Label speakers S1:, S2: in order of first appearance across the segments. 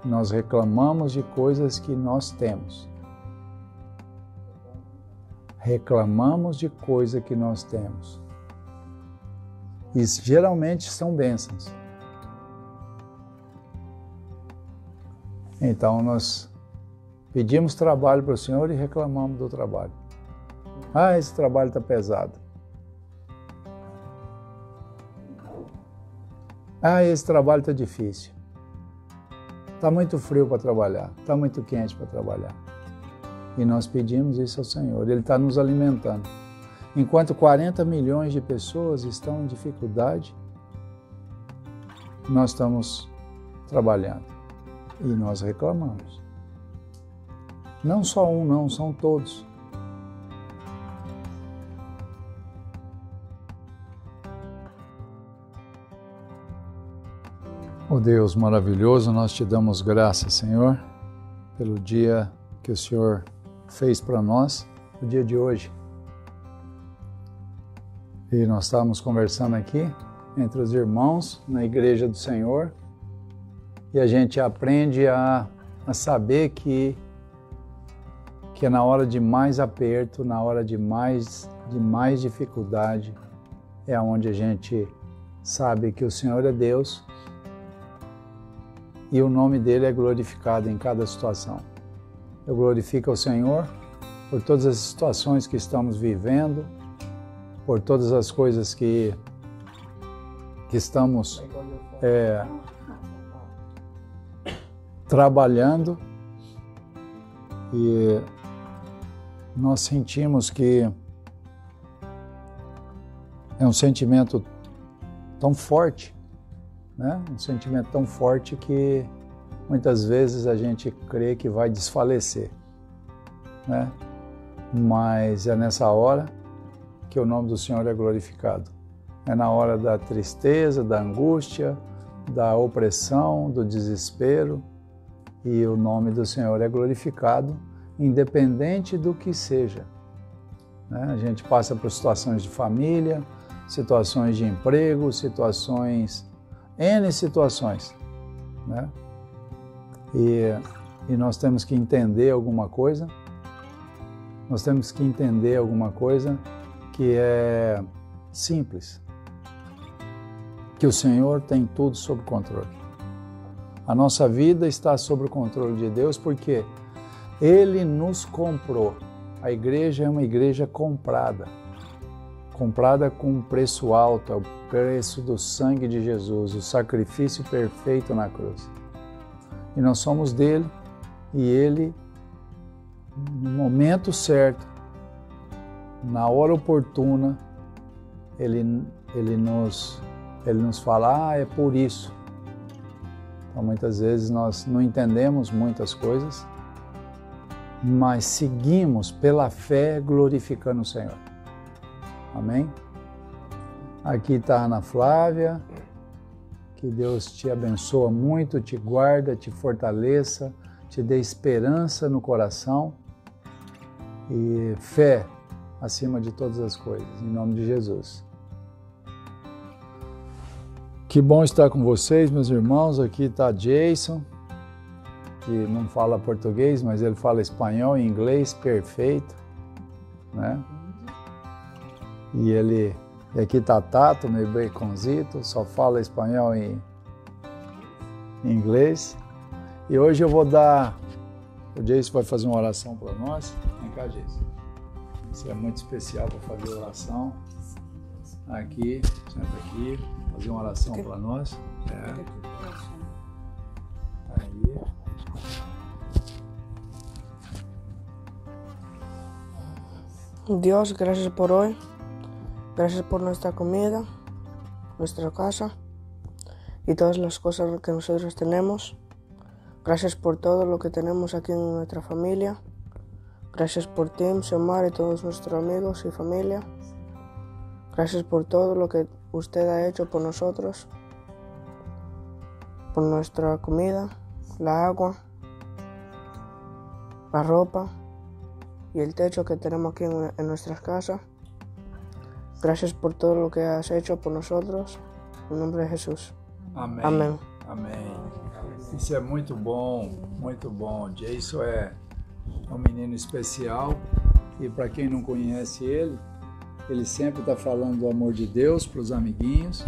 S1: Nós reclamamos de coisas que nós temos. Reclamamos de coisas que nós temos. E geralmente são bênçãos. Então nós pedimos trabalho para o Senhor e reclamamos do trabalho. Ah, esse trabalho está pesado. Ah, esse trabalho está difícil. Está muito frio para trabalhar, está muito quente para trabalhar. E nós pedimos isso ao Senhor, Ele está nos alimentando. Enquanto 40 milhões de pessoas estão em dificuldade, nós estamos trabalhando e nós reclamamos. Não só um, não, são todos. Oh Deus maravilhoso, nós te damos graças, Senhor, pelo dia que o Senhor fez para nós, o dia de hoje. E nós estávamos conversando aqui entre os irmãos na igreja do Senhor e a gente aprende a saber que é na hora de mais aperto, na hora de mais dificuldade, é onde a gente sabe que o Senhor é Deus e o nome dele é glorificado em cada situação. Eu glorifico ao Senhor por todas as situações que estamos vivendo, por todas as coisas que estamos trabalhando, e nós sentimos que é um sentimento tão forte, né? Um sentimento tão forte que muitas vezes a gente crê que vai desfalecer, né? Mas é nessa hora que o nome do Senhor é glorificado. É na hora da tristeza, da angústia, da opressão, do desespero, e o nome do Senhor é glorificado, independente do que seja, né? A gente passa por situações de família, situações de emprego, N situações, né? E nós temos que entender alguma coisa, que é simples, que o Senhor tem tudo sob controle. A nossa vida está sob o controle de Deus porque Ele nos comprou. A igreja é uma igreja comprada com um preço alto, é o preço do sangue de Jesus, o sacrifício perfeito na cruz. E nós somos dele, e ele, no momento certo, na hora oportuna, ele nos fala, é por isso. Então, muitas vezes nós não entendemos muitas coisas, mas seguimos pela fé glorificando o Senhor. Amém? Aqui está a Ana Flávia, que Deus te abençoa muito, te guarda, te fortaleça, te dê esperança no coração e fé acima de todas as coisas, em nome de Jesus. Que bom estar com vocês, meus irmãos. Aqui está Jason, que não fala português, mas ele fala espanhol e inglês perfeito, né? E aqui está Tato, meu baconzito, só fala espanhol e inglês. E hoje eu vou dar, o Jason vai fazer uma oração para nós. Vem cá, Jason. Isso é muito especial para fazer oração. Aqui, senta aqui, fazer uma oração para nós. Aí.
S2: Dios, gracias por hoy. Gracias por nuestra comida, nuestra casa y todas las cosas que nosotros tenemos. Gracias por todo lo que tenemos aquí en nuestra familia. Gracias por Tim, Xiomara y todos nuestros amigos y familia. Gracias por todo lo que usted ha hecho por nosotros, por nuestra comida, la agua, la ropa y el techo que tenemos aquí en nuestras casas. Gracias por todo lo que has hecho por nosotros. En nombre de Jesús.
S1: Amén.
S2: Amén.
S1: Amém. Isso é muito bom, muito bom. Jason é um menino especial e para quem não conhece ele sempre está falando do amor de Deus para os amiguinhos.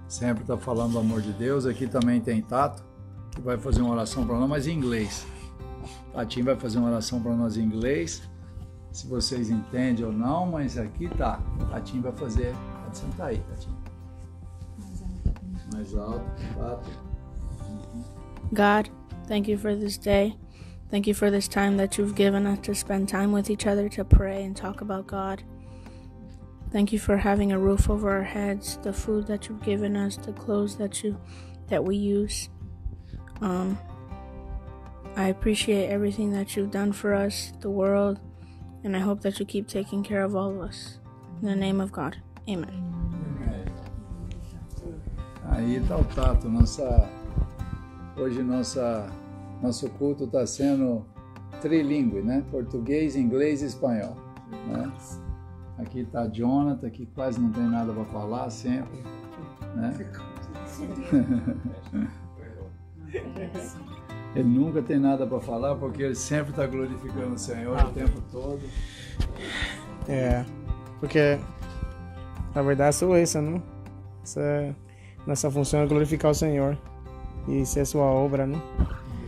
S1: Sempre está falando do amor de Deus. Aqui também tem Tato, que vai fazer uma oração para nós, mas em inglês. Tatinho vai fazer uma oração para nós em inglês, se vocês entendem ou não, mas aqui tá. Tatinho vai fazer. Pode sentar aí, Tatinho. Mais alto, Tato.
S3: God, thank you for this day. Thank you for this time that you've given us to spend time with each other, to pray and talk about God. Thank you for having a roof over our heads, the food that you've given us, the clothes that we use. I appreciate everything that you've done for us, the world, and I hope that you keep taking care of all of us. In the name of God, amen.
S1: Aí tá o Tato. Hoje nosso culto está sendo trilingüe, né? Português, inglês e espanhol, né? Aqui está Jonathan, que quase não tem nada para falar sempre, né? Ele nunca tem nada para falar porque ele sempre está glorificando o Senhor o tempo todo.
S4: Porque na verdade sou essa, não? Nossa função é glorificar o Senhor e ser sua obra, não?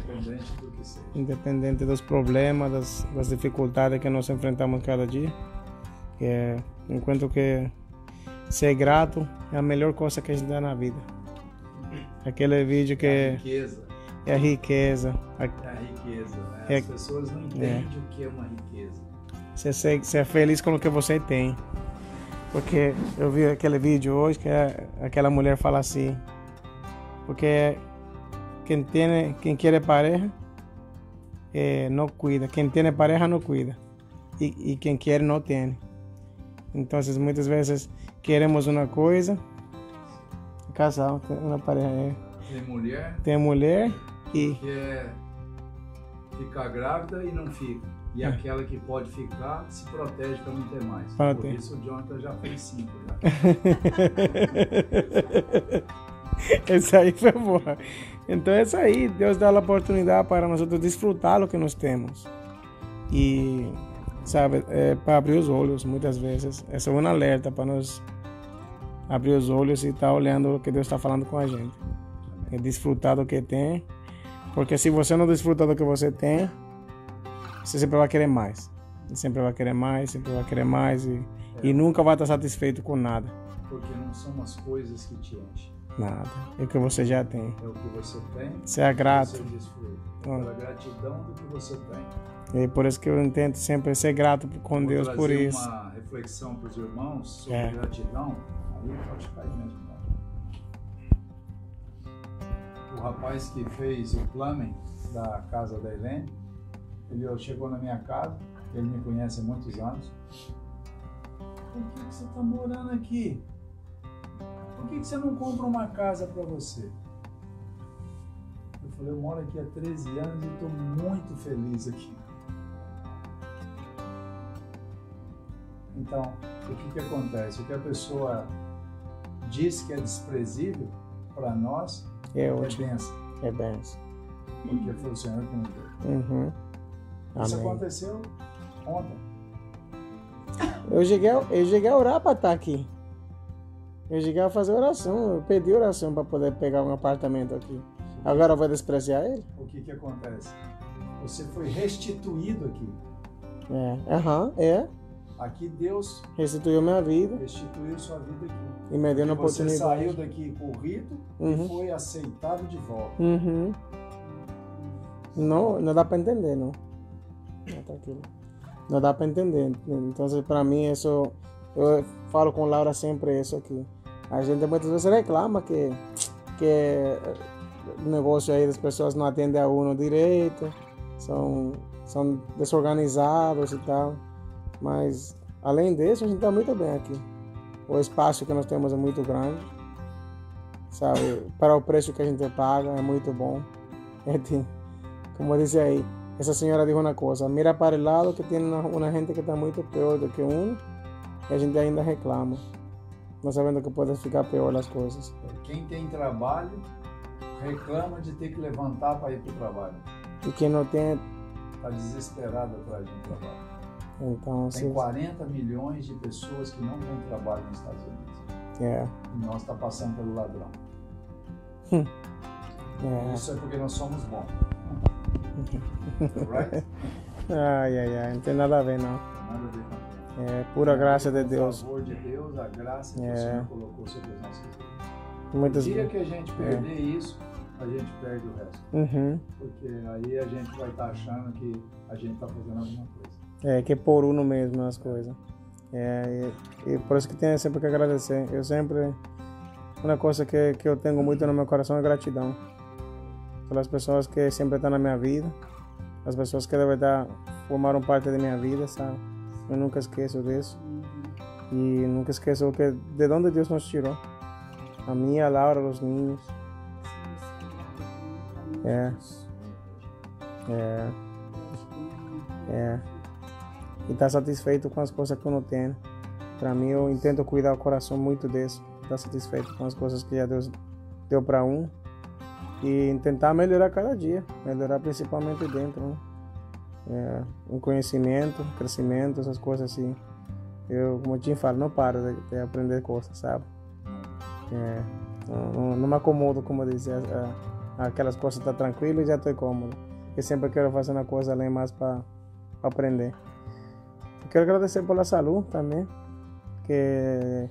S1: Independente do que seja.
S4: Independente dos problemas, das dificuldades que nós enfrentamos cada dia. Enquanto que ser grato é a melhor coisa que a gente dá na vida. Aquele vídeo que é a riqueza.
S1: É a riqueza, né? As pessoas não entendem o que é uma riqueza.
S4: Ser feliz com o que você tem. Porque eu vi aquele vídeo hoje que aquela mulher fala assim, porque quem quer pareja não cuida, quem tem pareja não cuida e quem quer não tem. Então muitas vezes queremos uma coisa, casal, uma pareja tem mulher e
S1: quer ficar grávida e não fica. E aquela que pode ficar se protege para não ter mais. Por isso o Jonathan já fez 5 já.
S4: Essa aí foi boa. Então é isso aí. Deus dá a oportunidade para nós desfrutar o que nós temos. E, sabe, para abrir os olhos, muitas vezes. É só um alerta para nós abrir os olhos e estar olhando o que Deus está falando com a gente. É desfrutar do que tem. Porque se você não desfruta do que você tem, você sempre vai querer mais. Sempre vai querer mais, sempre vai querer mais. E nunca vai estar satisfeito com nada.
S1: Porque não são as coisas que te enchem.
S4: Nada. É o que você já tem.
S1: É o que você tem.
S4: Você é grato.
S1: Você desfruta. Pela gratidão do que você tem.
S4: E por isso que eu tento sempre ser grato com Deus por isso.
S1: Uma reflexão para os irmãos sobre gratidão. Aí pode ficar aí mesmo. O rapaz que fez o plumbing da casa da Helene, ele chegou na minha casa, ele me conhece há muitos anos. Por que você está morando aqui? Por que você não compra uma casa para você? Eu falei, eu moro aqui há 13 anos e estou muito feliz aqui. Então, o que acontece? O que a pessoa diz que é desprezível, para nós, é bênção.
S4: É bênção.
S1: Porque foi o Senhor que nos deu.
S4: Uhum.
S1: Isso
S4: Amém.
S1: aconteceu ontem.
S4: Eu cheguei a orar para estar aqui. Eu cheguei a fazer oração. Eu pedi oração para poder pegar um apartamento aqui. Agora eu vou desprezar ele?
S1: O que acontece? Você foi restituído aqui. Aqui Deus
S4: restituiu minha vida.
S1: Restituiu sua vida aqui.
S4: E me deu uma oportunidade.
S1: Você saiu daqui corrido e foi aceitado de volta.
S4: Não dá para entender, não. Não dá para entender. Então, para mim, isso, eu falo com Laura sempre isso aqui. A gente muitas vezes reclama que o negócio aí das pessoas não atendem a uno direito, são desorganizados e tal. Mas, além disso, a gente está muito bem aqui. O espaço que nós temos é muito grande, sabe? Para o preço que a gente paga é muito bom. Como eu disse aí, essa senhora disse uma coisa: mira para o lado que tem uma gente que está muito pior do que e a gente ainda reclama. não sabendo que pode ficar pior as coisas.
S1: Quem tem trabalho reclama de ter que levantar para ir para o trabalho.
S4: E quem não tem,
S1: Está desesperado atrás de um trabalho.
S4: então,
S1: Tem 40 milhões de pessoas que não têm trabalho nos Estados Unidos. E nós está passando pelo ladrão. Isso é porque nós somos bons. Right?
S4: Não tem nada a ver, não.
S1: Nada a ver com
S4: É pura graça de Deus.
S1: O favor de Deus, a graça que o Senhor colocou sobre as nossas vidas.
S4: Muitas...
S1: No dia que a gente perder isso, a gente perde o resto. Porque aí a gente vai estar achando que a gente está fazendo alguma coisa.
S4: Que é por uno mesmo as coisas. E por isso que tenho sempre que agradecer. Eu sempre... Uma coisa que eu tenho muito no meu coração é gratidão. Pelas pessoas que sempre estão na minha vida. As pessoas que de verdade formaram parte da minha vida, sabe? Eu nunca esqueço disso. E nunca esqueço de onde Deus nos tirou. A mim, a Laura, os ninhos. E estar satisfeito com as coisas que eu não tenho. Para mim, eu intento cuidar o coração muito disso. Estar satisfeito com as coisas que já Deus deu para um. E tentar melhorar cada dia. Melhorar principalmente dentro, né? Um conhecimento, crescimento, essas coisas assim. Eu, como eu te falo, não paro de aprender coisas, sabe? Não me acomodo, como eu disse, aquelas coisas tá tranquilo e já estou cômodo. Eu sempre quero fazer uma coisa além mais para aprender. Eu quero agradecer pela saúde também, que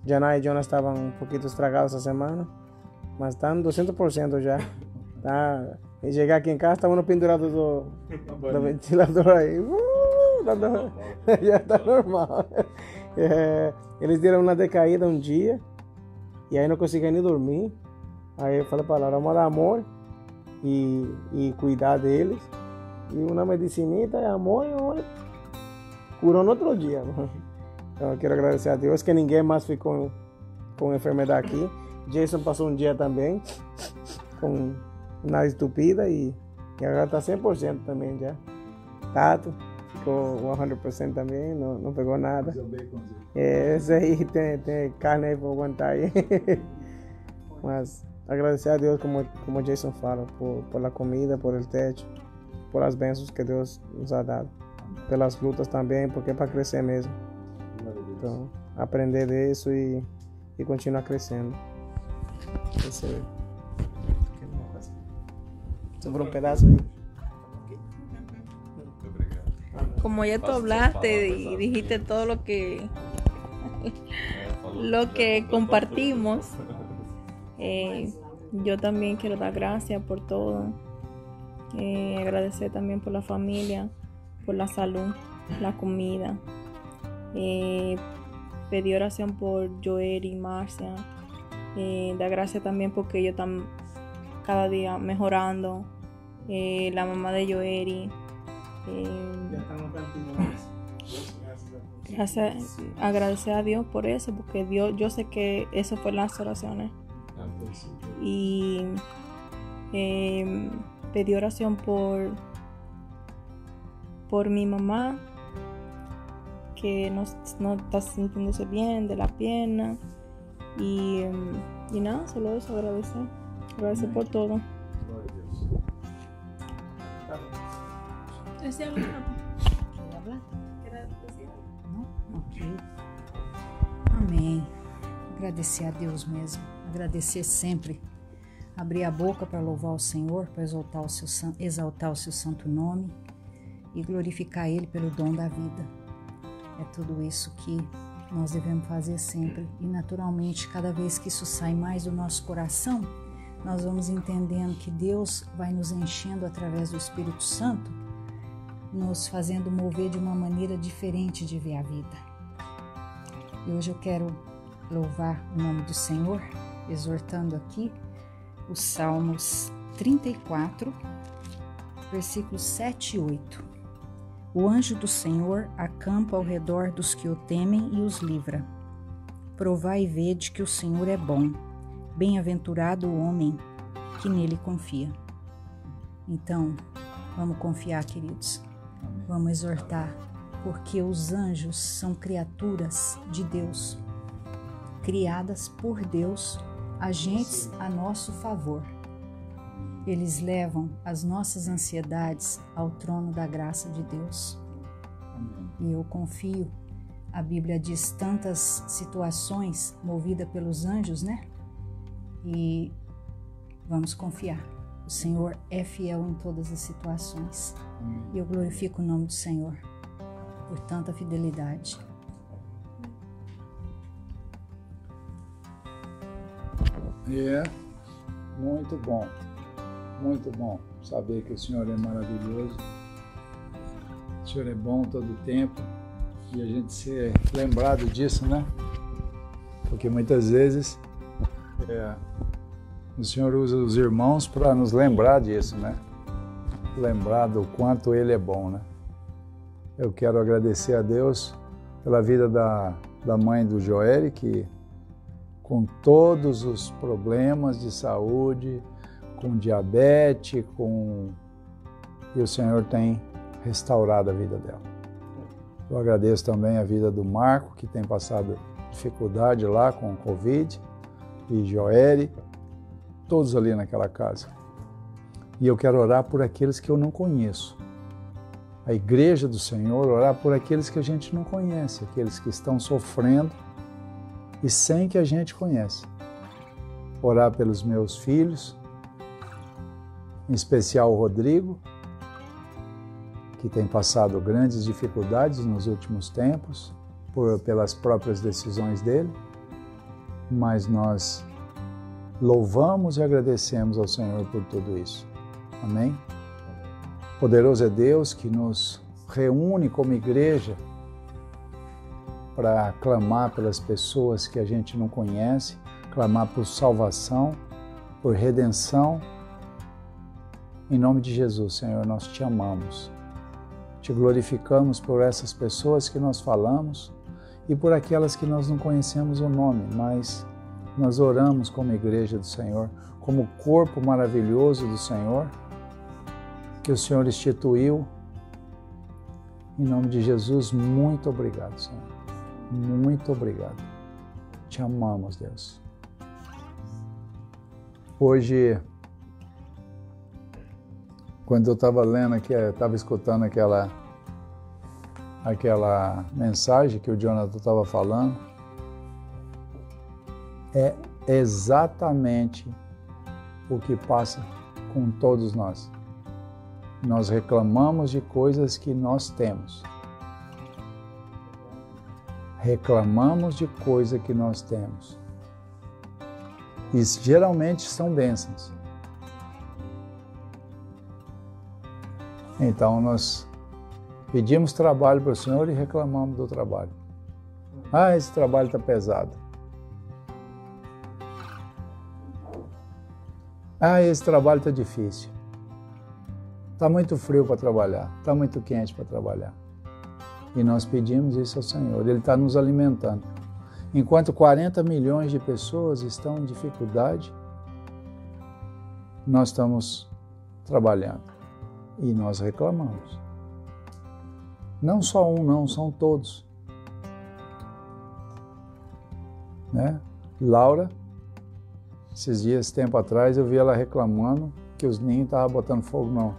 S4: Jana e Jonas estavam um pouquinho estragados essa semana, mas estão 200% já. Tá? E chegar aqui em casa, estavam pendurados do ventilador aí. Já está normal. Eles deram uma decaída um dia, e aí não conseguiam nem dormir. Aí eu falei para ela, vamos dar amor e cuidar deles. E uma medicinita e amor, e curou no outro dia. Então eu quero agradecer a Deus que ninguém mais ficou com enfermidade aqui. Jason passou um dia também com nariz entupida e agora está 100% também já. Tato ficou 100% também, não pegou nada. Esse aí tem carne aí para aguentar aí. Mas agradecer a Deus, como Jason fala, por a comida, por o teto, por as bênçãos que Deus nos ha dado. Pelas lutas também, porque é para crescer mesmo. Então, aprender disso e continuar crescendo. Esse aí. Sobró un pedazo ahí.
S5: Como ya tú hablaste y dijiste todo lo que compartimos, yo también quiero dar gracias por todo. Agradecer también por la familia, por la salud, la comida. Pedir oración por Joel y Marcia. Dar gracias también porque ellos están cada día mejorando. La mamá de Joeri. Agradecer a Dios por eso, porque Dios, yo sé que eso fue las oraciones. Y pedí oración por mi mamá, que no está sintiéndose bien de la pierna. Y nada, solo eso, agradecer por todo.
S6: ¿Quieres hablar? Não? Ok. Amém. Agradecer a Deus mesmo. Agradecer sempre. Abrir a boca para louvar o Senhor, para exaltar o seu santo nome e glorificar Ele pelo dom da vida. É tudo isso que nós devemos fazer sempre. E naturalmente, cada vez que isso sai mais do nosso coração, nós vamos entendendo que Deus vai nos enchendo através do Espírito Santo, nos fazendo mover de uma maneira diferente de ver a vida. E hoje eu quero louvar o nome do Senhor, exortando aqui os Salmos 34, versículos 7 e 8. O anjo do Senhor acampa ao redor dos que o temem e os livra. Provai e vede que o Senhor é bom. Bem-aventurado o homem que nele confia. Então, vamos confiar, queridos. Vamos exortar, porque os anjos são criaturas de Deus. criadas por Deus, agentes a nosso favor. Eles levam as nossas ansiedades ao trono da graça de Deus. E eu confio, a Bíblia diz tantas situações movidas pelos anjos, né? E vamos confiar. O Senhor é fiel em todas as situações. E eu glorifico o nome do Senhor por tanta fidelidade.
S1: Muito bom saber que o Senhor é maravilhoso, o Senhor é bom todo o tempo e a gente ser lembrado disso, né? Porque muitas vezes o Senhor usa os irmãos para nos lembrar disso, né? Lembrar do quanto Ele é bom, né? Eu quero agradecer a Deus pela vida da mãe do Joel, que com todos os problemas de saúde, com diabetes, e o Senhor tem restaurado a vida dela. Eu agradeço também a vida do Marco, que tem passado dificuldade lá com o Covid, e Joel, todos ali naquela casa. E eu quero orar por aqueles que eu não conheço. A igreja do Senhor, orar por aqueles que a gente não conhece, aqueles que estão sofrendo e sem que a gente conhece. Orar pelos meus filhos, em especial o Rodrigo, que tem passado grandes dificuldades nos últimos tempos, pelas próprias decisões dele, mas nós louvamos e agradecemos ao Senhor por tudo isso. Amém? Poderoso é Deus que nos reúne como igreja para clamar pelas pessoas que a gente não conhece, clamar por salvação, por redenção. Em nome de Jesus, Senhor, nós te amamos. Te glorificamos por essas pessoas que nós falamos e por aquelas que nós não conhecemos o nome, mas nós oramos como igreja do Senhor, como corpo maravilhoso do Senhor, que o Senhor instituiu. Em nome de Jesus, muito obrigado, Senhor. Muito obrigado. Te amamos, Deus. Hoje, quando eu estava lendo aqui, estava escutando aquela mensagem que o Jonathan estava falando, é exatamente o que passa com todos nós. Nós reclamamos de coisas que nós temos. Reclamamos de coisa que nós temos. E geralmente são bênçãos. Então nós pedimos trabalho para o Senhor e reclamamos do trabalho. Ah, esse trabalho está pesado. Ah, esse trabalho está difícil. Está muito frio para trabalhar, está muito quente para trabalhar. E nós pedimos isso ao Senhor, Ele está nos alimentando. Enquanto 40 milhões de pessoas estão em dificuldade, nós estamos trabalhando e nós reclamamos. Não só um, não, são todos. Né? Laura, esses dias, tempo atrás, eu vi ela reclamando que os ninhos estavam botando fogo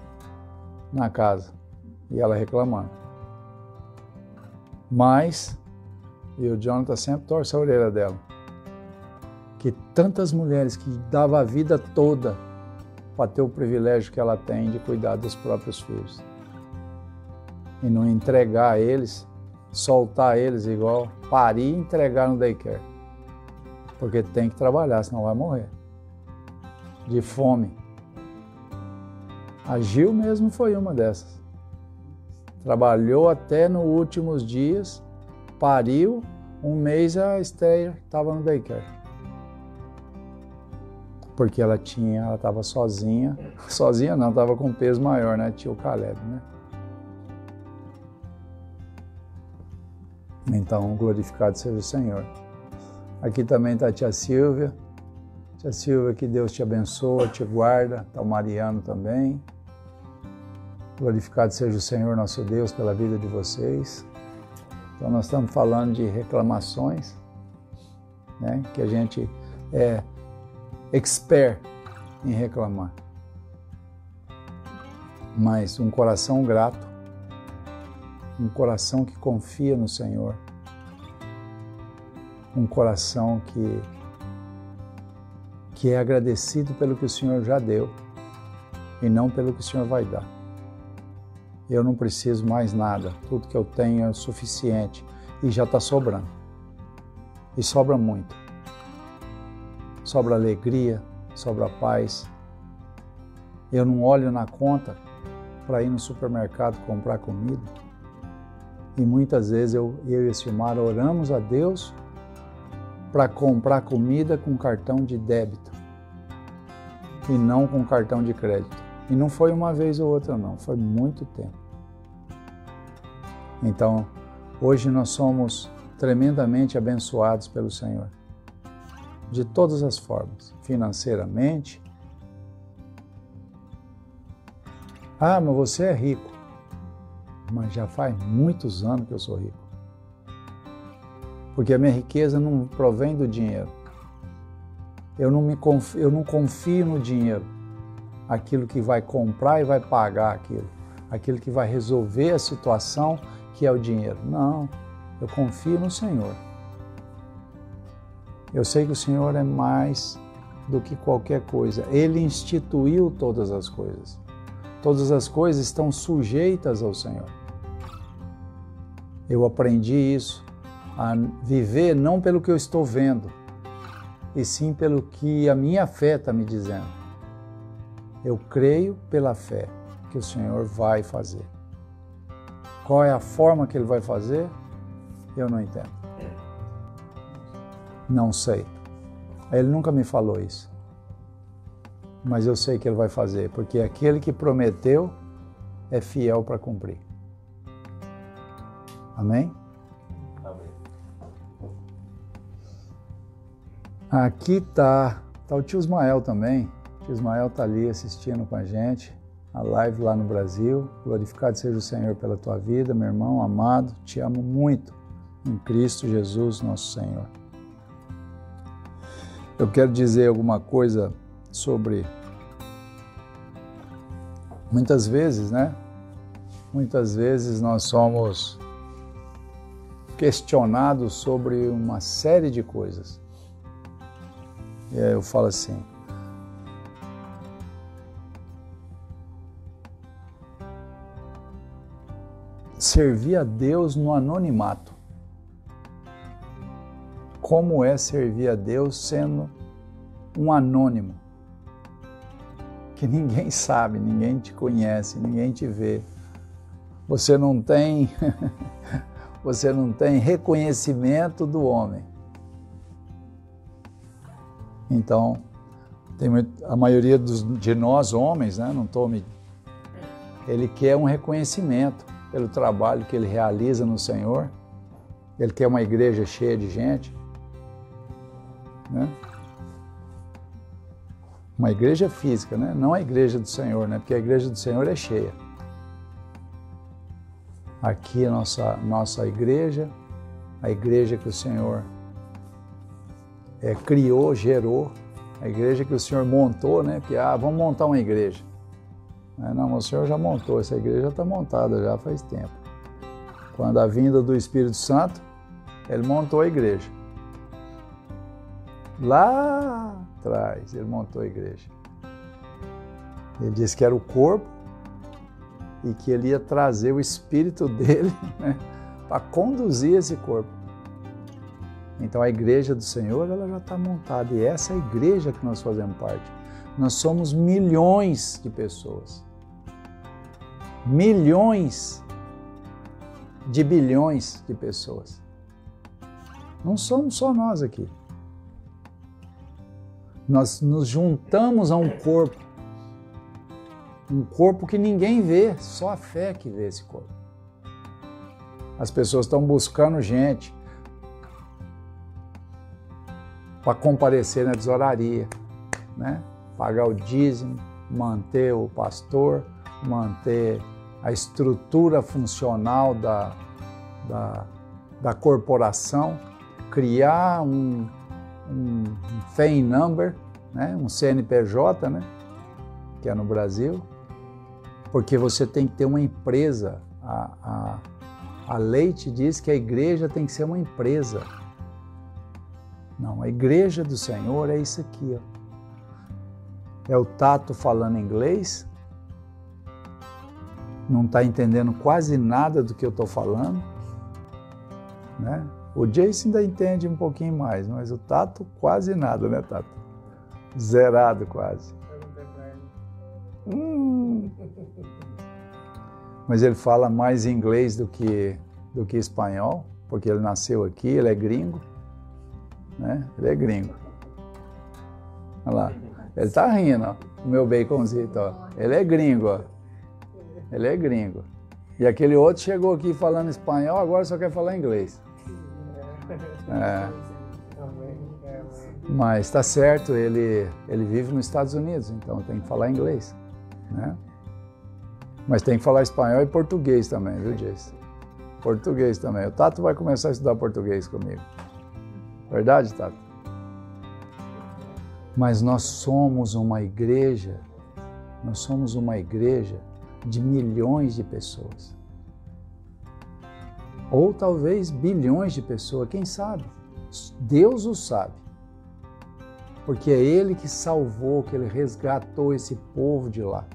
S1: na casa. E ela reclamando. Mas, e o Jonathan sempre torce a orelha dela, que tantas mulheres que davam a vida toda para ter o privilégio que ela tem de cuidar dos próprios filhos. E não entregar eles, soltar eles igual parir e entregar no daycare. Porque tem que trabalhar, senão vai morrer. De fome. A Gil mesmo foi uma dessas. Trabalhou até nos últimos dias, pariu, um mês a Esther estava no daycare. Porque ela estava sozinha. Sozinha não, estava com peso maior, né? Tinha o Caleb, né? Então, glorificado seja o Senhor. Aqui também está a tia Silvia. Tia Silvia, que Deus te abençoe, te guarda. Está o Mariano também. Glorificado seja o Senhor nosso Deus pela vida de vocês. Então nós estamos falando de reclamações. né? Que a gente é expert em reclamar. Mas um coração grato, um coração que confia no Senhor, um coração que é agradecido pelo que o Senhor já deu e não pelo que o Senhor vai dar. Eu não preciso mais nada, tudo que eu tenho é o suficiente e já está sobrando. E sobra muito. Sobra alegria, sobra paz. Eu não olho na conta para ir no supermercado comprar comida. E muitas vezes eu e a Silmara oramos a Deus para comprar comida com cartão de débito e não com cartão de crédito. E não foi uma vez ou outra não, foi muito tempo. Então, hoje nós somos tremendamente abençoados pelo Senhor. De todas as formas, financeiramente. Ah, mas você é rico. Mas já faz muitos anos que eu sou rico. Porque a minha riqueza não provém do dinheiro. Eu não confio no dinheiro. Aquilo que vai comprar e vai pagar aquilo. Aquilo que vai resolver a situação que é o dinheiro. Não, eu confio no Senhor. Eu sei que o Senhor é mais do que qualquer coisa. Ele instituiu todas as coisas. Todas as coisas estão sujeitas ao Senhor. Eu aprendi isso, a viver não pelo que eu estou vendo, e sim pelo que a minha fé está me dizendo. Eu creio pela fé que o Senhor vai fazer. Qual é a forma que Ele vai fazer? Eu não entendo. Não sei. Ele nunca me falou isso. Mas eu sei que Ele vai fazer, porque aquele que prometeu é fiel para cumprir. Amém?
S7: Amém.
S1: Aqui tá o tio Ismael também. O tio Ismael está ali assistindo com a gente, a live lá no Brasil. Glorificado seja o Senhor pela tua vida, meu irmão amado. Te amo muito em Cristo Jesus, nosso Senhor. Eu quero dizer alguma coisa sobre... Muitas vezes, né? Muitas vezes nós somos questionados sobre uma série de coisas. E aí eu falo assim, servir a Deus no anonimato. Como é servir a Deus sendo um anônimo? Que ninguém sabe, ninguém te conhece, ninguém te vê. Você não tem reconhecimento do homem. Então, a maioria de nós homens, né, ele quer um reconhecimento pelo trabalho que ele realiza no Senhor. Ele quer uma igreja cheia de gente, né? Uma igreja física, né? Não a igreja do Senhor, né? Porque a igreja do Senhor é cheia. Aqui a nossa igreja, a igreja que o Senhor criou, gerou, a igreja que o Senhor montou, né? Porque, vamos montar uma igreja. Não, o Senhor já montou, essa igreja já está montada já faz tempo. Quando a vinda do Espírito Santo, Ele montou a igreja. Lá atrás, Ele montou a igreja. Ele disse que era o corpo e que Ele ia trazer o Espírito dele, né, para conduzir esse corpo. Então a igreja do Senhor, ela já está montada, e essa é a igreja que nós fazemos parte. Nós somos milhões de pessoas. Milhões de bilhões de pessoas. Não somos só nós aqui. Nós nos juntamos a um corpo que ninguém vê, só a fé que vê esse corpo. As pessoas estão buscando gente para comparecer na tesouraria, né? Pagar o dízimo, manter o pastor, manter a estrutura funcional da corporação, criar um FEN number, né? Um CNPJ, né? Que é no Brasil, porque você tem que ter uma empresa. A lei te diz que a igreja tem que ser uma empresa. Não, a igreja do Senhor é isso aqui, ó. É o Tato falando inglês, não está entendendo quase nada do que eu estou falando, né? O Jason ainda entende um pouquinho mais, mas o Tato quase nada, né, Tato? Zerado quase. Mas ele fala mais inglês do que espanhol, porque ele nasceu aqui, ele é gringo, né? Ele é gringo. Olha lá. Ele tá rindo, ó. O meu baconzito, ó. Ele é gringo, ó. Ele é gringo. E aquele outro chegou aqui falando espanhol, agora só quer falar inglês. É. Mas tá certo, ele vive nos Estados Unidos, então tem que falar inglês, né? Mas tem que falar espanhol e português também, viu, Jason? Português também. O Tato vai começar a estudar português comigo. Verdade, Tato? Mas nós somos uma igreja de milhões de pessoas. Ou talvez bilhões de pessoas, quem sabe? Deus o sabe. Porque é Ele que salvou, que Ele resgatou esse povo de lá.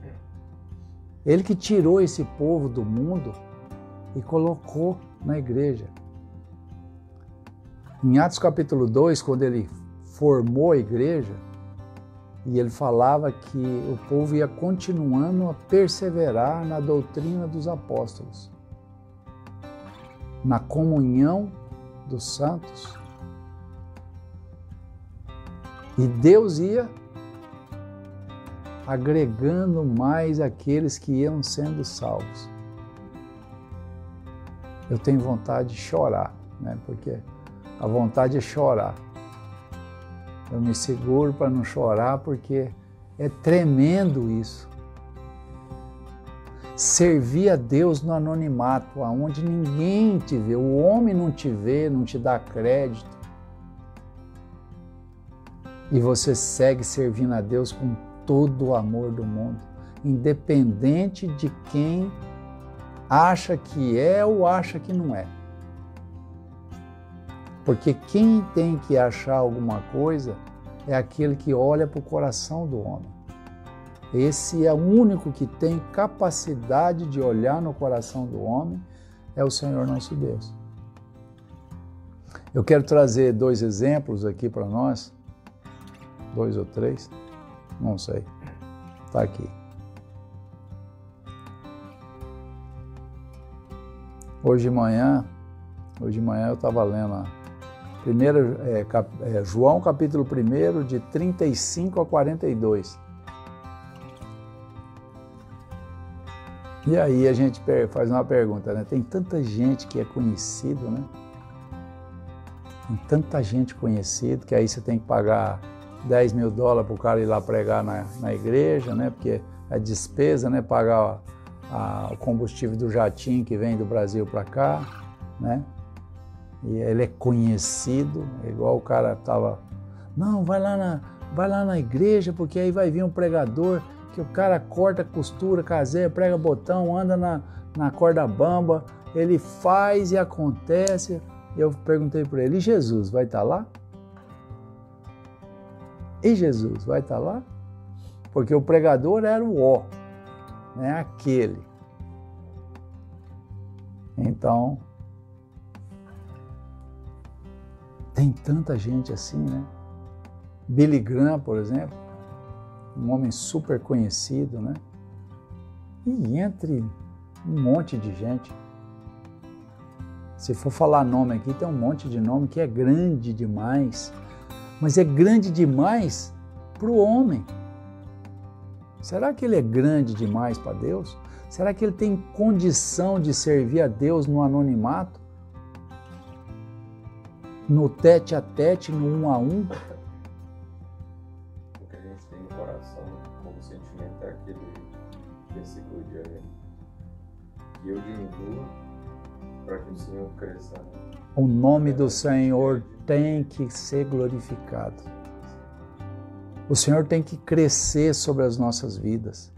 S1: Ele que tirou esse povo do mundo e colocou na igreja. Em Atos capítulo 2, quando Ele formou a igreja, e ele falava que o povo ia continuando a perseverar na doutrina dos apóstolos, na comunhão dos santos. E Deus ia agregando mais aqueles que iam sendo salvos. Eu tenho vontade de chorar, né? Porque a vontade é chorar. Eu me seguro para não chorar porque é tremendo isso. Servir a Deus no anonimato, onde ninguém te vê, o homem não te vê, não te dá crédito. E você segue servindo a Deus com todo o amor do mundo, independente de quem acha que é ou acha que não é. Porque quem tem que achar alguma coisa é aquele que olha para o coração do homem. Esse é o único que tem capacidade de olhar no coração do homem, é o Senhor nosso Deus. Eu quero trazer 2 exemplos aqui para nós, 2 ou 3, não sei, está aqui. Hoje de manhã eu estava lendo João capítulo 1, de 35 a 42. E aí a gente faz uma pergunta, né? Tem tanta gente que é conhecido, né? Tem tanta gente conhecida que aí você tem que pagar $10 mil para o cara ir lá pregar na igreja, né? Porque é despesa, né? Pagar o combustível do jatinho que vem do Brasil para cá, né? E ele é conhecido, é igual o cara estava, não, vai lá na igreja, porque aí vai vir um pregador, que o cara corta, costura, caseia, prega botão, anda na corda bamba, ele faz e acontece. Eu perguntei para ele, e Jesus vai estar lá? E Jesus vai estar lá? Porque o pregador era o ó, né? Aquele. Então, tem tanta gente assim, né? Billy Graham, por exemplo, um homem super conhecido, né? E entre um monte de gente. Se for falar nome aqui, tem um monte de nome que é grande demais, mas é grande demais para o homem. Será que ele é grande demais para Deus? Será que ele tem condição de servir a Deus no anonimato? No tete a tete, no 1 a 1?
S7: O que a gente tem no coração como sentimento é aquele versículo de que eu diminuo para que o Senhor cresça.
S1: O nome do Senhor tem que ser glorificado. O Senhor tem que crescer sobre as nossas vidas.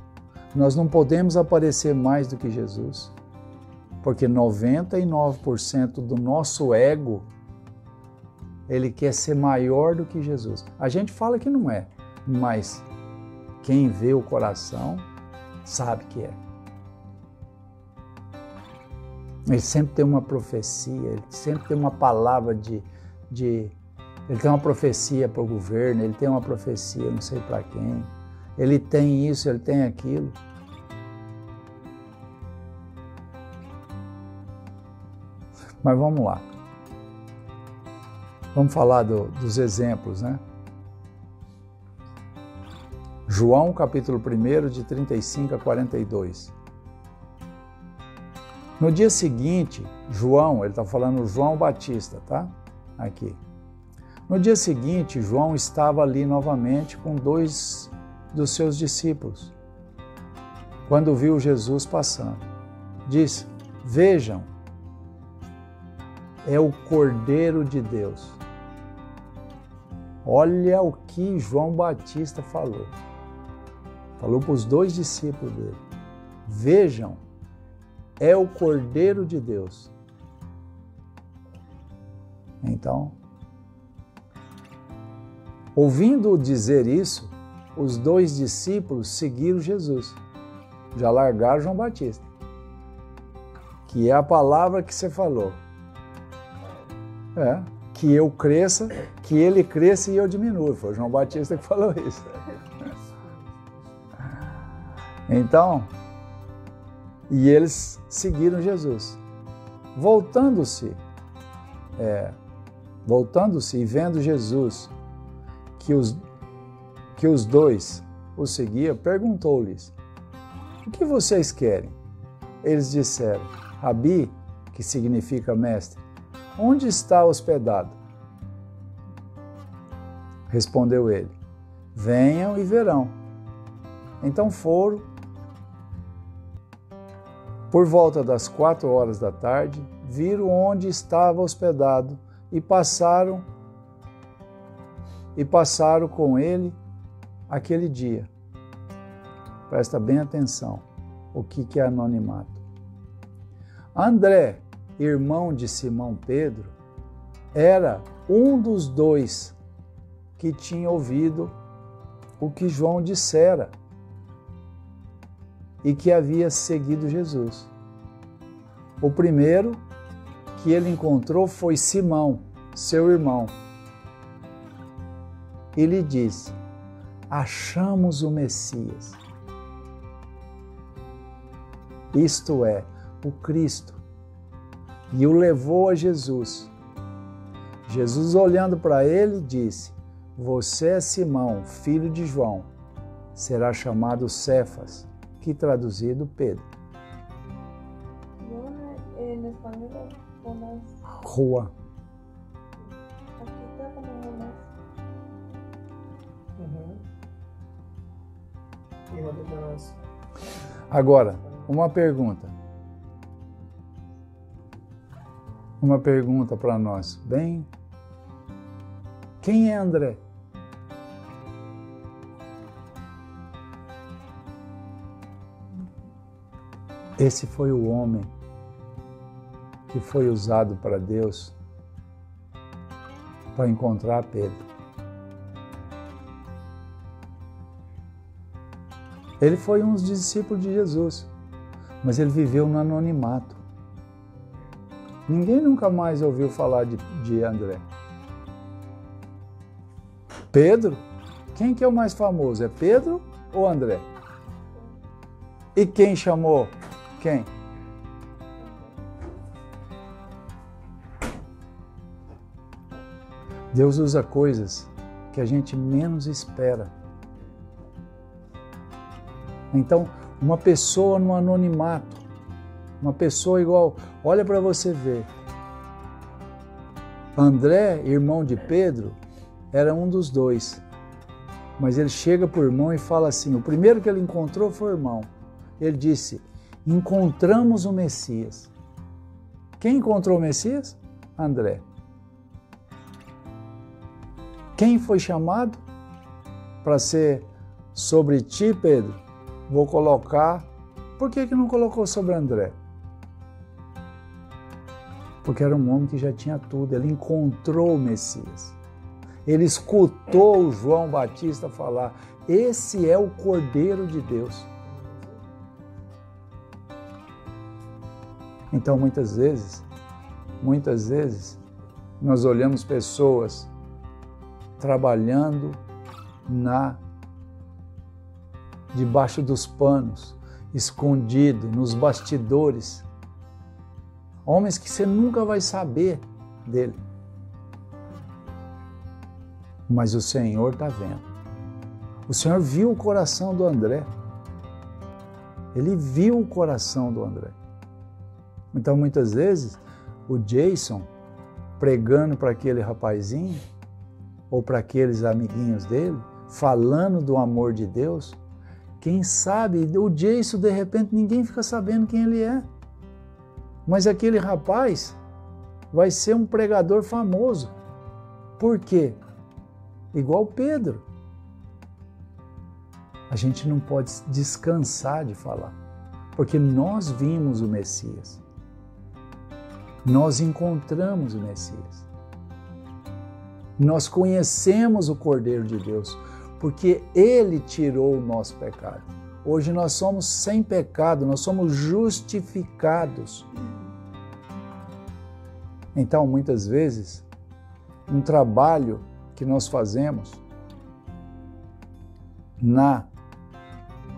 S1: Nós não podemos aparecer mais do que Jesus, porque 99% do nosso ego, ele quer ser maior do que Jesus. A gente fala que não é, mas quem vê o coração sabe que é. Ele sempre tem uma profecia, ele sempre tem uma palavra ele tem uma profecia para o governo, ele tem uma profecia não sei para quem, ele tem isso, ele tem aquilo. Mas vamos lá. Vamos falar dos exemplos, né? João, capítulo 1, de 35 a 42. No dia seguinte, João, ele está falando João Batista, tá? Aqui. No dia seguinte, João estava ali novamente com 2 dos seus discípulos. Quando viu Jesus passando, disse: vejam, é o Cordeiro de Deus. Olha o que João Batista falou. Falou para os 2 discípulos dele. Vejam, é o Cordeiro de Deus. Então, ouvindo dizer isso, os 2 discípulos seguiram Jesus. Já largaram João Batista. Que é a palavra que você falou. Que eu cresça, que ele cresça e eu diminua. Foi João Batista que falou isso. Então, e eles seguiram Jesus. Voltando-se e vendo Jesus, que os 2 o seguiam, perguntou-lhes: o que vocês querem? Eles disseram: Rabi, que significa mestre, onde está hospedado? Respondeu ele: venham e verão. Então foram. Por volta das 4 horas da tarde, viram onde estava hospedado e passaram com ele aquele dia. Presta bem atenção o que é anonimato. André, irmão de Simão Pedro, era um dos 2 que tinha ouvido o que João dissera e que havia seguido Jesus. O primeiro que ele encontrou foi Simão, seu irmão. E lhe disse: achamos o Messias, isto é, o Cristo, e o levou a Jesus. Jesus, olhando para ele, disse: você é Simão, filho de João, será chamado Cefas, que traduzido Pedro.
S5: En español es Jonás.
S1: Rua.
S5: Aquí está como Jonás.
S4: Hijo de Jonás.
S1: Agora, uma pergunta. Uma pergunta para nós. Bem, quem é André? Esse foi o homem que foi usado para Deus para encontrar Pedro. Ele foi um dos discípulos de Jesus, mas ele viveu no anonimato. Ninguém nunca mais ouviu falar de André. Pedro? Quem que é o mais famoso? É Pedro ou André? E quem chamou? Quem? Deus usa coisas que a gente menos espera. Então, uma pessoa no anonimato, uma pessoa igual, olha para você ver. André, irmão de Pedro, era um dos 2. Mas ele chega para o irmão e fala assim, o primeiro que ele encontrou foi o irmão. Ele disse: encontramos o Messias. Quem encontrou o Messias? André. Quem foi chamado para ser sobre ti, Pedro? Vou colocar. Por que não colocou sobre André? Porque era um homem que já tinha tudo. Ele encontrou o Messias. Ele escutou o João Batista falar: esse é o Cordeiro de Deus. Então, muitas vezes, nós olhamos pessoas trabalhando debaixo dos panos, escondido, nos bastidores. Homens que você nunca vai saber dele. Mas o Senhor está vendo. O Senhor viu o coração do André. Ele viu o coração do André. Então, muitas vezes, o Jason, pregando para aquele rapazinho, ou para aqueles amiguinhos dele, falando do amor de Deus, quem sabe, o Jason, de repente, ninguém fica sabendo quem ele é. Mas aquele rapaz vai ser um pregador famoso. Por quê? Igual Pedro. A gente não pode descansar de falar, porque nós vimos o Messias. Nós encontramos o Messias. Nós conhecemos o Cordeiro de Deus, porque Ele tirou o nosso pecado. Hoje nós somos sem pecado, nós somos justificados. Então, muitas vezes, um trabalho que nós fazemos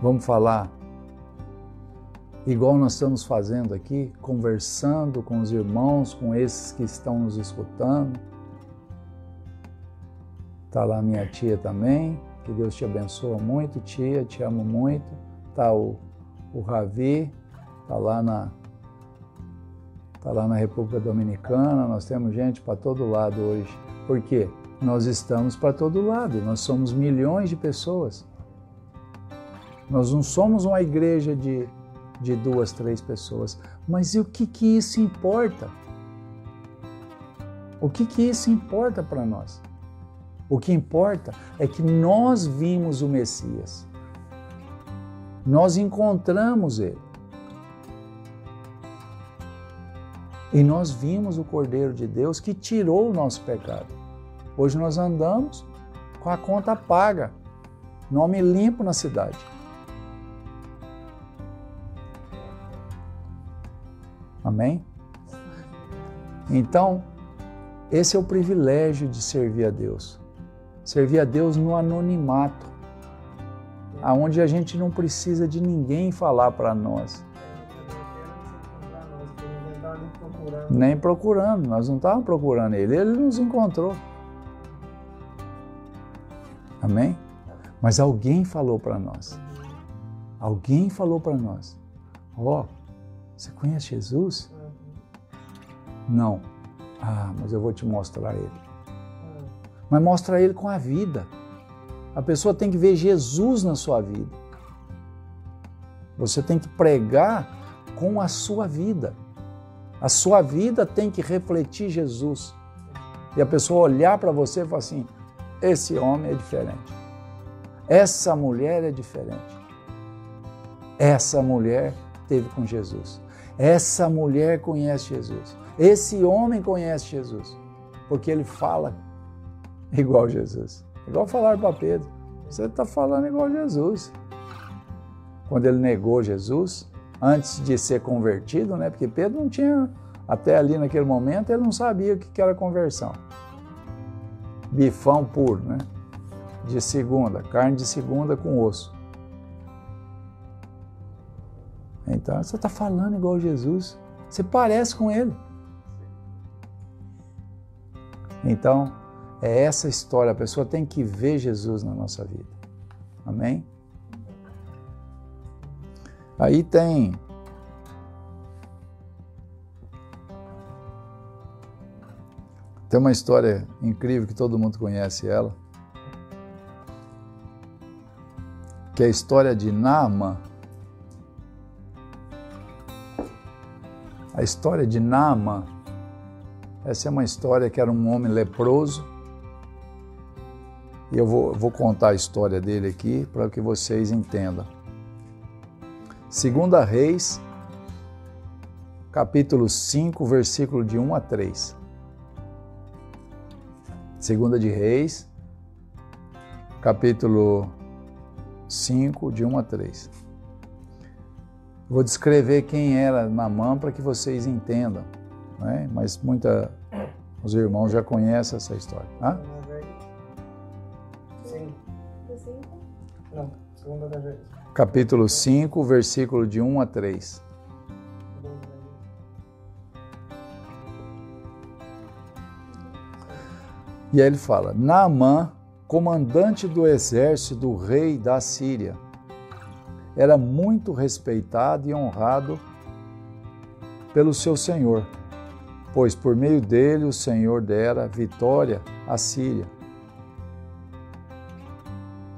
S1: vamos falar, igual nós estamos fazendo aqui, conversando com os irmãos, com esses que estão nos escutando. Está lá minha tia também, que Deus te abençoe muito, tia, te amo muito. Está o Ravi, está lá na República Dominicana. Nós temos gente para todo lado hoje. Por quê? Nós estamos para todo lado, nós somos milhões de pessoas. Nós não somos uma igreja de 2, 3 pessoas. Mas e o que isso importa? O que isso importa para nós? O que importa é que nós vimos o Messias. Nós encontramos Ele. E nós vimos o Cordeiro de Deus que tirou o nosso pecado. Hoje nós andamos com a conta paga, nome limpo na cidade. Amém? Então, esse é o privilégio de servir a Deus. Servir a Deus no anonimato, aonde a gente não precisa de ninguém falar para nós. Nem procurando, nós não estávamos procurando Ele, Ele nos encontrou. Amém? Mas alguém falou para nós. Alguém falou para nós. Ó, você conhece Jesus? Não. Ah, mas eu vou te mostrar Ele. Mas mostra Ele com a vida. A pessoa tem que ver Jesus na sua vida. Você tem que pregar com a sua vida. A sua vida tem que refletir Jesus. E a pessoa olhar para você e falar assim: esse homem é diferente. Essa mulher é diferente. Essa mulher esteve com Jesus. Essa mulher conhece Jesus. Esse homem conhece Jesus. Porque ele fala igual Jesus. Igual falaram para Pedro. Você está falando igual Jesus. Quando ele negou Jesus, antes de ser convertido, né? Porque Pedro não tinha, até ali naquele momento, ele não sabia o que era conversão. Bifão puro, né? De segunda, carne de segunda com osso. Então, você está falando igual Jesus. Você parece com Ele. Então, é essa história. A pessoa tem que ver Jesus na nossa vida. Amém? Aí tem uma história incrível que todo mundo conhece ela, que é a história de Naamã. A história de Naamã, essa é uma história que era um homem leproso, E eu vou contar a história dele aqui para que vocês entendam. 2 Reis, capítulo 5, versículo de 1 a 3. 2 de Reis, capítulo 5, de 1 a 3. Vou descrever quem era Naamã para que vocês entendam, né? Mas os irmãos já conhecem essa história. Hã?
S4: Sim. Não, 2 Reis.
S1: Capítulo 5, versículo de 1 a 3. E aí ele fala: Naamã, comandante do exército do rei da Síria, era muito respeitado e honrado pelo seu senhor, pois por meio dele o Senhor dera vitória à Síria.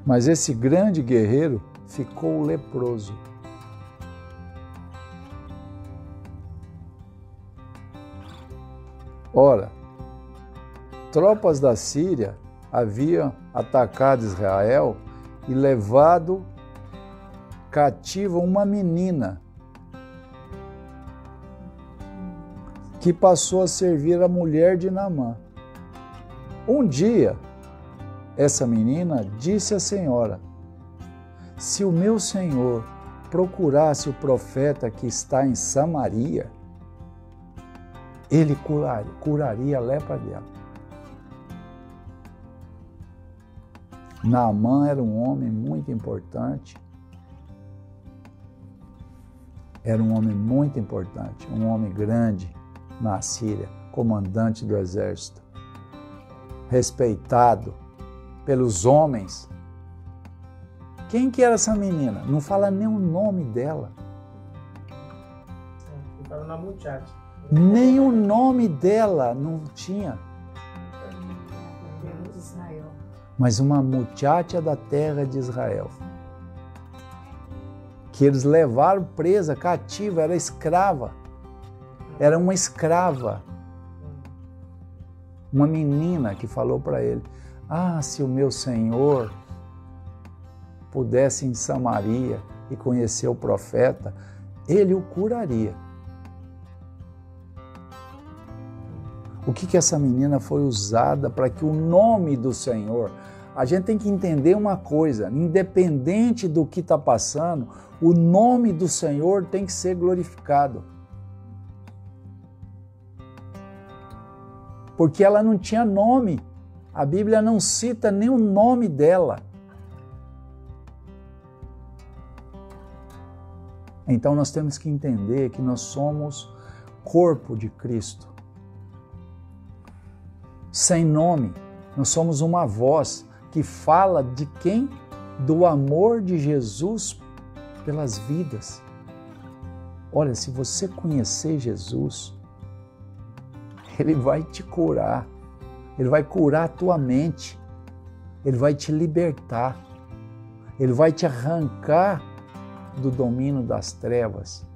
S1: Mas esse grande guerreiro ficou leproso. Ora, tropas da Síria haviam atacado Israel e levado cativa uma menina que passou a servir a mulher de Naamã. Um dia, essa menina disse à senhora: se o meu senhor procurasse o profeta que está em Samaria, ele curaria a lepra dela. Naamã era um homem muito importante. Era um homem muito importante, um homem grande na Síria, comandante do exército, respeitado pelos homens. Quem que era essa menina? Não fala nem o nome dela.
S4: Fala na muchacha.
S1: Nem o nome dela não tinha. Mas uma muchacha da terra de Israel, que eles levaram presa, cativa, era escrava. Era uma escrava. Uma menina que falou para ele: ah, se o meu senhor pudesse ir em Samaria e conhecer o profeta, ele o curaria. O que essa menina foi usada para que o nome do Senhor... A gente tem que entender uma coisa, independente do que está passando, o nome do Senhor tem que ser glorificado. Porque ela não tinha nome, a Bíblia não cita nem o nome dela. Então nós temos que entender que nós somos corpo de Cristo. Sem nome, nós somos uma voz que fala de quem? Do amor de Jesus pelas vidas. Olha, se você conhecer Jesus, Ele vai te curar, Ele vai curar a tua mente, Ele vai te libertar, Ele vai te arrancar do domínio das trevas.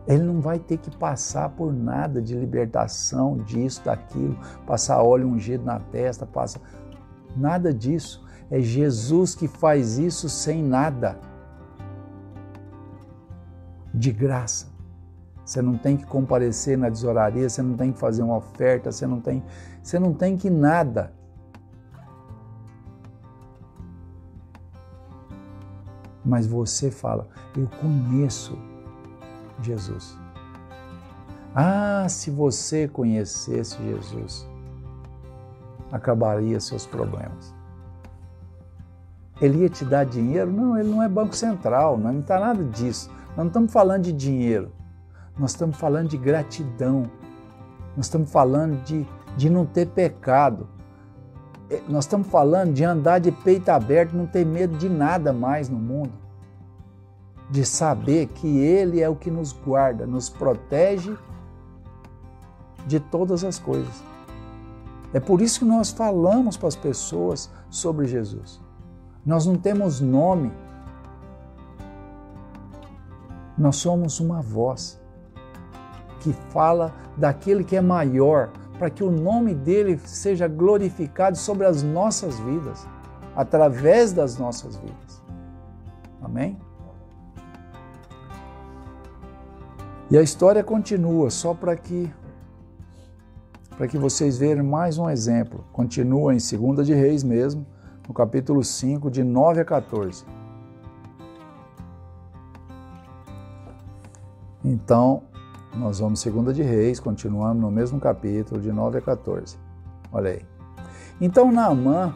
S1: Ele não vai ter que passar por nada de libertação, disso, daquilo, passar óleo ungido na testa, nada disso. É Jesus que faz isso sem nada. De graça. Você não tem que comparecer na tesouraria, você não tem que fazer uma oferta, você não tem que nada. Mas você fala: eu conheço Jesus. Ah, se você conhecesse Jesus, acabaria seus problemas. Ele ia te dar dinheiro? Não, ele não é Banco Central, não está nada disso. Nós não estamos falando de dinheiro, nós estamos falando de gratidão, nós estamos falando de não ter pecado, nós estamos falando de andar de peito aberto, não ter medo de nada mais no mundo. De saber que Ele é o que nos guarda, nos protege de todas as coisas. É por isso que nós falamos para as pessoas sobre Jesus. Nós não temos nome. Nós somos uma voz que fala daquele que é maior, para que o nome dele seja glorificado sobre as nossas vidas, através das nossas vidas. Amém? E a história continua, só para que vocês vejam mais um exemplo. Continua em 2 de Reis mesmo, no capítulo 5, de 9 a 14. Então, nós vamos 2 de Reis, continuando no mesmo capítulo, de 9 a 14. Olha aí. Então Naamã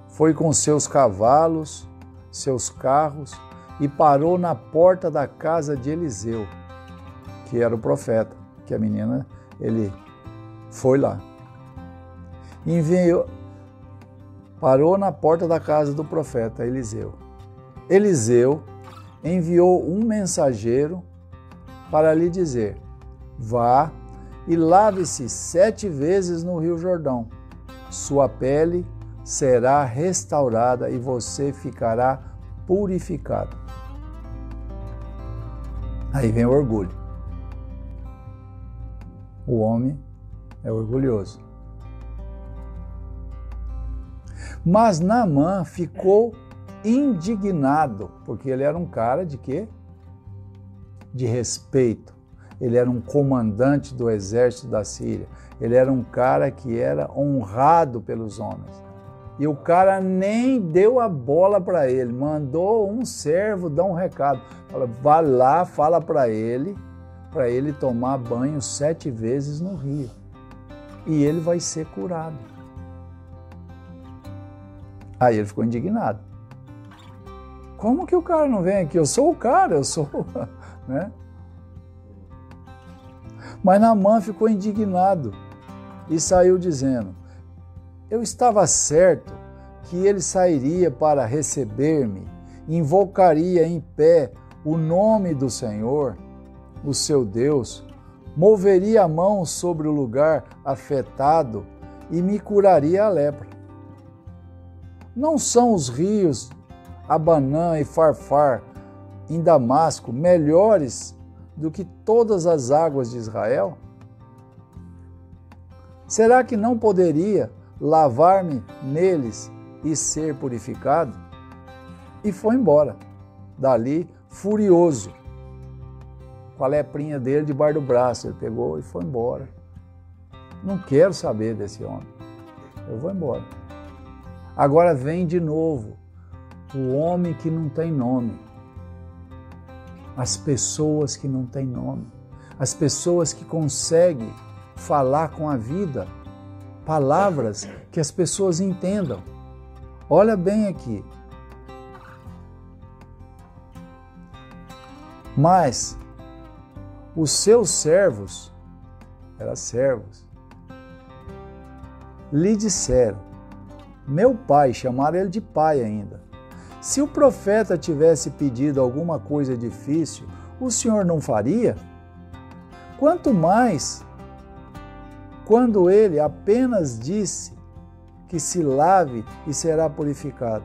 S1: foi com seus cavalos, seus carros, e parou na porta da casa de Eliseu, que era o profeta, que a menina, ele foi lá. Parou na porta da casa do profeta Eliseu. Eliseu enviou um mensageiro para lhe dizer: vá e lave-se 7 vezes no Rio Jordão. Sua pele será restaurada e você ficará purificado. Aí vem o orgulho. O homem é orgulhoso. Mas Naamã ficou indignado, porque ele era um cara de quê? De respeito. Ele era um comandante do exército da Síria. Ele era um cara que era honrado pelos homens. E o cara nem deu a bola para ele, mandou um servo dar um recado. Fala, vá lá, fala para ele tomar banho 7 vezes no rio. E ele vai ser curado. Aí ele ficou indignado. Como que o cara não vem aqui? Eu sou o cara, eu sou... né? Mas Naamã ficou indignado e saiu dizendo: eu estava certo que ele sairia para receber-me, invocaria em pé o nome do Senhor, o seu Deus, moveria a mão sobre o lugar afetado e me curaria a lepra. Não são os rios Abanã e Farfar em Damasco melhores do que todas as águas de Israel? Será que não poderia lavar-me neles e ser purificado? E foi embora, dali furioso, com a leprinha dele debaixo do braço. Ele pegou e foi embora. Não quero saber desse homem, eu vou embora. Agora vem de novo o homem que não tem nome, as pessoas que não têm nome, as pessoas que conseguem falar com a vida palavras que as pessoas entendam. Olha bem aqui. Mas os seus servos, eram servos, lhe disseram: meu pai, chamaram ele de pai ainda, se o profeta tivesse pedido alguma coisa difícil, o senhor não faria? Quanto mais quando ele apenas disse que se lave e será purificado.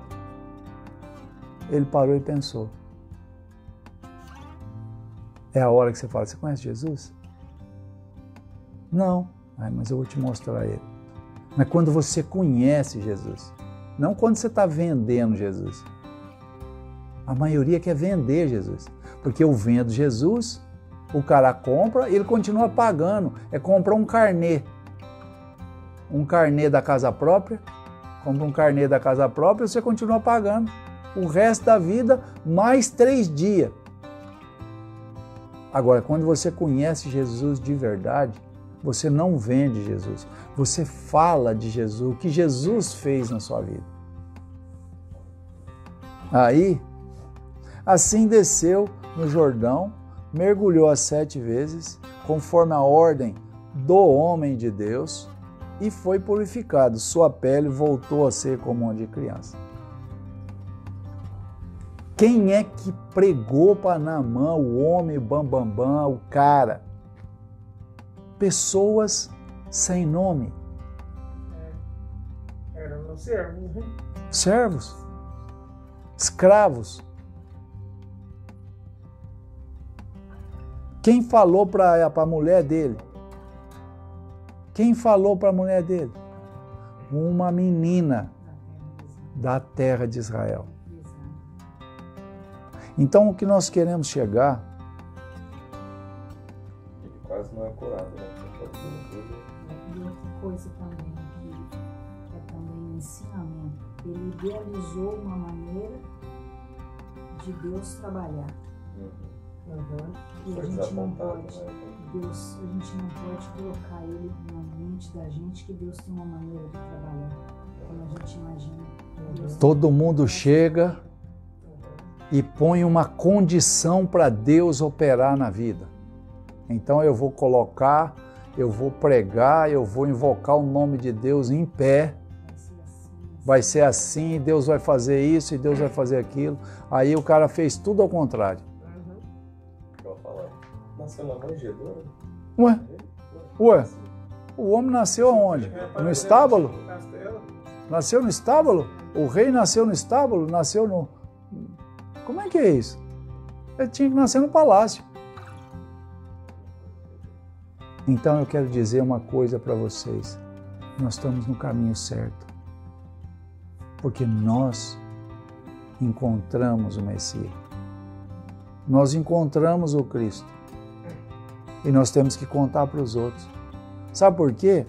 S1: Ele parou e pensou. É a hora que você fala: você conhece Jesus? Não. Mas eu vou te mostrar ele. Mas quando você conhece Jesus, não quando você está vendendo Jesus. A maioria quer vender Jesus, porque eu vendo Jesus, o cara compra e ele continua pagando. É comprar um carnê da casa própria, compra um carnê da casa própria e você continua pagando o resto da vida, mais 3 dias. Agora, quando você conhece Jesus de verdade, você não vende Jesus, você fala de Jesus, o que Jesus fez na sua vida. Aí, assim desceu no Jordão, mergulhou as 7 vezes, conforme a ordem do homem de Deus, e foi purificado. Sua pele voltou a ser como a de criança. Quem é que pregou para Naamã, o homem, o bambambam, o cara? Pessoas sem nome.
S4: Eram servos, né?
S1: Servos. Escravos. Quem falou para a mulher dele Quem falou para a mulher dele? Uma menina da terra de Israel. Então, o que nós queremos chegar...
S7: Ele quase não é curado, né?
S6: E outra coisa também, que é também um ensinamento. Ele idealizou uma maneira de Deus trabalhar. E a gente não pode, Deus, a gente não pode colocar ele na mente da gente que Deus tem uma maneira de trabalhar. Como a gente imagina.
S1: Todo mundo chega e põe uma condição para Deus operar na vida. Então eu vou colocar, eu vou pregar, eu vou invocar o nome de Deus em pé. Vai ser assim, Deus vai fazer isso e Deus vai fazer aquilo. Aí o cara fez tudo ao contrário.
S7: Eu falar, nasceu na manjedoura?
S1: Ué, o homem nasceu aonde? No estábulo? Nasceu no estábulo? O rei nasceu no estábulo? Nasceu no... Como é que é isso? Ele tinha que nascer no palácio. Então eu quero dizer uma coisa para vocês. Nós estamos no caminho certo. Porque nós encontramos o Messias. Nós encontramos o Cristo. E nós temos que contar para os outros. Sabe por quê?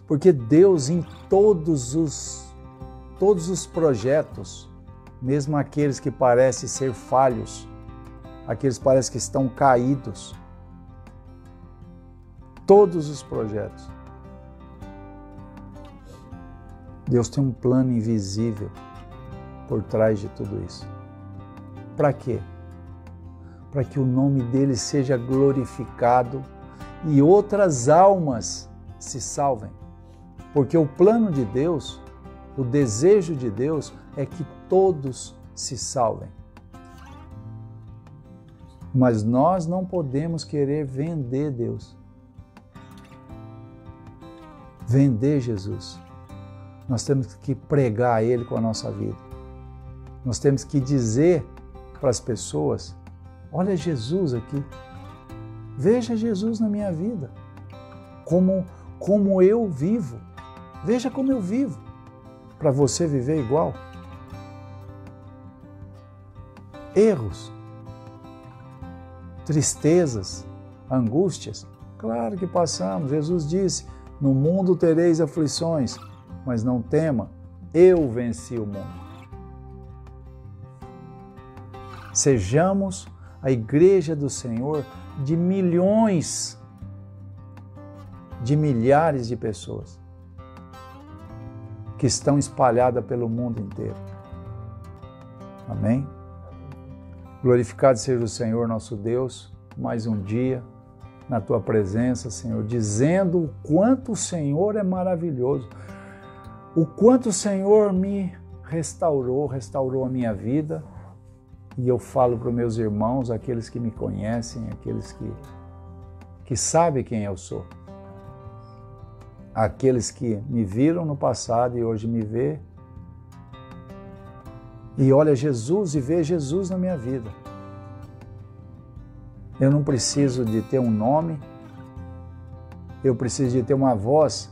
S1: Porque Deus, em todos os projetos, mesmo aqueles que parecem ser falhos, aqueles que parecem que estão caídos, todos os projetos, Deus tem um plano invisível por trás de tudo isso. Para quê? Para que o nome dele seja glorificado e outras almas se salvem. Porque o plano de Deus, o desejo de Deus é que todos se salvem. Mas nós não podemos querer vender Deus. Vender Jesus. Nós temos que pregar Ele com a nossa vida. Nós temos que dizer para as pessoas, olha Jesus aqui. Veja Jesus na minha vida. Como eu vivo. Veja como eu vivo. Para você viver igual. Erros. Tristezas. Angústias. Claro que passamos. Jesus disse, no mundo tereis aflições, mas não tema, eu venci o mundo. Sejamos a igreja do Senhor de milhões, de milhares de pessoas que estão espalhadas pelo mundo inteiro. Amém? Glorificado seja o Senhor nosso Deus, mais um dia na Tua presença, Senhor, dizendo o quanto o Senhor é maravilhoso, o quanto o Senhor me restaurou a minha vida. E eu falo para os meus irmãos, aqueles que me conhecem, aqueles que sabem quem eu sou, aqueles que me viram no passado e hoje me vê, e olha Jesus e vê Jesus na minha vida. Eu não preciso de ter um nome, eu preciso de ter uma voz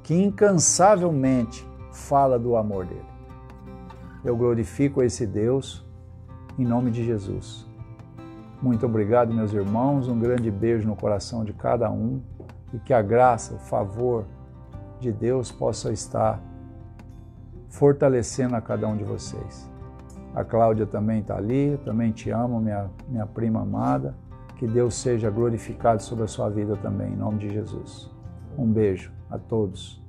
S1: que incansavelmente fala do amor dele. Eu glorifico esse Deus em nome de Jesus. Muito obrigado, meus irmãos, um grande beijo no coração de cada um e que a graça, o favor de Deus possa estar fortalecendo a cada um de vocês. A Cláudia também está ali, também te amo, minha prima amada. Que Deus seja glorificado sobre a sua vida também, em nome de Jesus. Um beijo a todos.